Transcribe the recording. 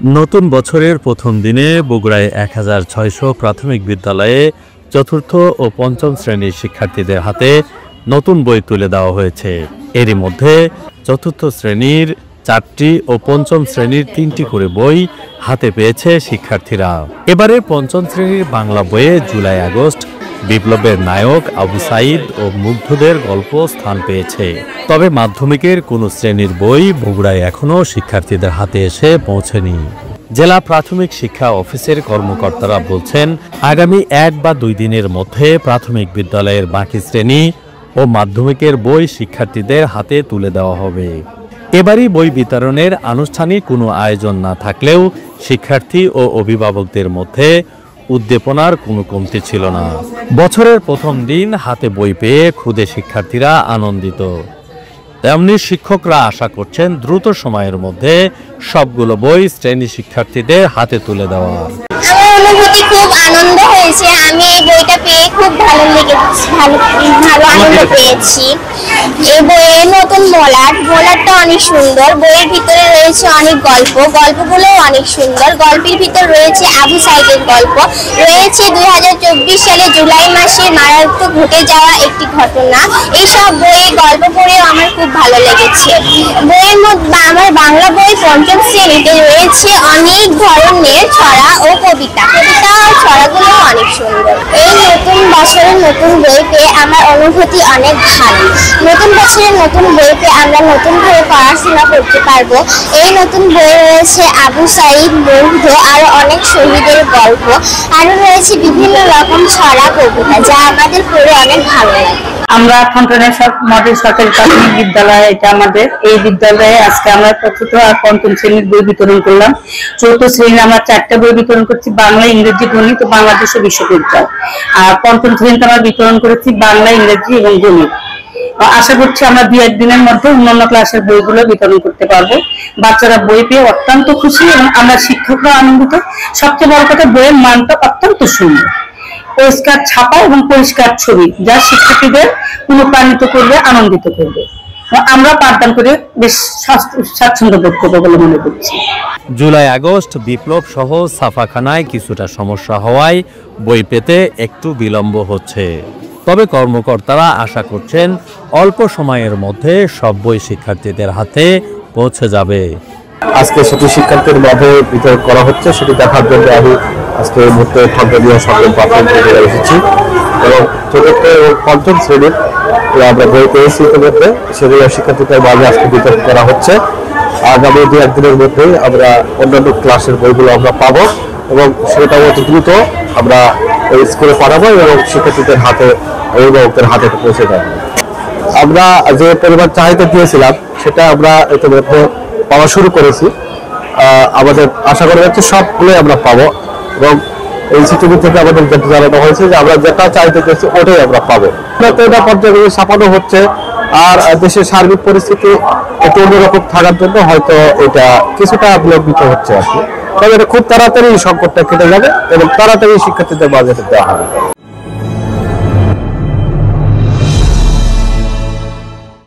নতুন বছরের প্রথম দিনে বগুড়ায় ১৬০০ প্রাথমিক বিদ্যালয়ে চতুর্থ ও পঞ্চম শ্রেণীর শিক্ষার্থীদের হাতে নতুন বই তুলে দেওয়া হয়েছে। এরই মধ্যে চতুর্থ শ্রেণীর ৪টি ও পঞ্চম শ্রেণীর ৩টি করে বই হাতে পেয়েছে শিক্ষার্থীরা। এবারে পঞ্চম শ্রেণীর বাংলা বইয়ে জুলাই আগস্ট বিপ্লবের নায়ক আবু সাইদ ও মুগ্ধদের গল্প স্থান পেয়েছে। তবে মাধ্যমিকের কোনো শ্রেণীর বই বগুড়ায় এখনও শিক্ষার্থীদের হাতে এসে পৌঁছেনি। জেলা প্রাথমিক শিক্ষা অফিসের কর্মকর্তারা বলছেন, আগামী ১ বা ২ দিনের মধ্যে প্রাথমিক বিদ্যালয়ের বাকি শ্রেণী ও মাধ্যমিকের বই শিক্ষার্থীদের হাতে তুলে দেওয়া হবে। এবারই বই বিতরণের আনুষ্ঠানিক কোনো আয়োজন না থাকলেও শিক্ষার্থী ও অভিভাবকদের মধ্যে উদ্দীপনার কোনো কমতি ছিল না। বছরের প্রথম দিন হাতে বই পেয়ে ক্ষুদে শিক্ষার্থীরা আনন্দিত, তেমনি শিক্ষকরা আশা করছেন দ্রুত সময়ের মধ্যে সবগুলো বই শ্রেণী শিক্ষার্থীদের হাতে তুলে দেওয়া। আমার অনুভূতি খুব আনন্দ হয়েছে। আমি এই বইটা পেয়ে খুব ভালো লেগেছে, ভালো আনন্দ পেয়েছি। এই বইয়ের নতুন মলাটটা অনেক সুন্দর। বইয়ের ভিতরে রয়েছে অনেক গল্পগুলো অনেক সুন্দর। গল্পের ভিতর রয়েছে আবু সাইদের গল্প, রয়েছে 2024 সালে জুলাই মাসে মারাত্মক ঘটে যাওয়া একটি ঘটনা। এইসব বইয়ের গল্প পড়েও আমার খুব ভালো লেগেছে। বইয়ের মধ্যে আমার বাংলা বই পঞ্চম শ্রেণীতে রয়েছে অনেক ধরনের ছড়া ও কবিতা ও ছড়াগুলো অনেক সুন্দর। এই নতুন বছরের নতুন বই পেয়ে আমার অনুভূতি অনেক ভালো। নতুন বছরের নতুন বই পেয়ে আমরা নতুনভাবে পড়াশোনা করতে পারবো। এই নতুন বই রয়েছে আবু সাইদ, মুগ্ধ আরো অনেক শহীদের গল্প, আরো রয়েছে বিভিন্ন রকম ছড়া কবিতা, যা আমাদের পড়ে অনেক ভালো লাগে। আমরা খন্টনের মডেল সরকারি প্রাথমিক বিদ্যালয়, এটা আমাদের এই বিদ্যালয়ে আজকে আমরা চতুর্থ আর পঞ্চম শ্রেণীর বই বিতরণ করলাম। চতুর্থ শ্রেণীর আমরা 4টা বই বিতরণ করছি, বাংলা, ইংরেজি, গণিত ও বাংলাদেশ ও বিশ্ববিদ্যালয়। আর পঞ্চম শ্রেণীতে আমরা বিতরণ করেছি বাংলা, ইংরেজি এবং গণিত। আশা করছি আমরা 2-1 দিনের মধ্যে অন্যান্য ক্লাসের বইগুলো বিতরণ করতে পারবো। বাচ্চারা বই পেয়ে অত্যন্ত খুশি এবং আমরা শিক্ষকরা আনন্দিত। সবচেয়ে বড় কথা, বইয়ের মানটা অত্যন্ত সুন্দর, পরিষ্কার ছাপা এবং পরিষ্কার ছবি, যা শিক্ষার্থীদের অনুপ্রাণিত করবে, আনন্দিত করবে। আমরা পাঠদান করে বেশ স্বাচ্ছন্দ্য বোধ করবো বলে মনে করছি। জুলাই আগস্ট বিপ্লব সহ ছাপাখানায় কিছুটা সমস্যা হওয়ায় বই পেতে একটু বিলম্ব হচ্ছে। তবে কর্মকর্তারা আশা করছেন অল্প সময়ের মধ্যে সব বই শিক্ষার্থীদের হাতে পৌঁছে যাবে। আজকে সেটি শিক্ষার্থীদের মাঝে বিতরণ করা হচ্ছে, সেটি দেখার জন্য আমি আজকে এই মুহূর্তে ঠনটনিয়া সরকারি প্রাথমিক বিদ্যালয়ে এসেছি এবং চতুর্থ এবং পঞ্চম শ্রেণীর আমরা বই পেয়েছি ইতিমধ্যে, সেগুলো শিক্ষার্থীদের মাঝে আজকে বিতরণ করা হচ্ছে। আগামী 2-1 দিনের মধ্যেই আমরা অন্যান্য ক্লাসের বইগুলো আমরা পাবো এবং সেটা অতি দ্রুত আমরা স্কুলে পাঠাবো এবং শিক্ষার্থীদের হাতে, অভিভাবকদের হাতে পৌঁছে দেবো। আমরা যে পরিমাণ চাহিদা দিয়েছিলাম সেটা আমরা ইতিমধ্যে পাওয়া শুরু করেছি। আমাদের আশা করা যাচ্ছে সবগুলোই আমরা পাবো এবং ইনস্টিটিউট থেকে আমাদের যেটা জানানো হয়েছে যে আমরা যেটা চাইতে চাইছি ওটাই আমরা পাবো। এটা পর্যায়ে ছাপানো হচ্ছে। আর দেশের সার্বিক পরিস্থিতি একটু অন্যরকম থাকার জন্য হয়তো এটা কিছুটা বিলম্বিত হচ্ছে আর কি। তবে এটা খুব তাড়াতাড়ি সংকটটা কেটে যাবে এবং তাড়াতাড়ি শিক্ষার্থীদের মাঝে দেওয়া হবে।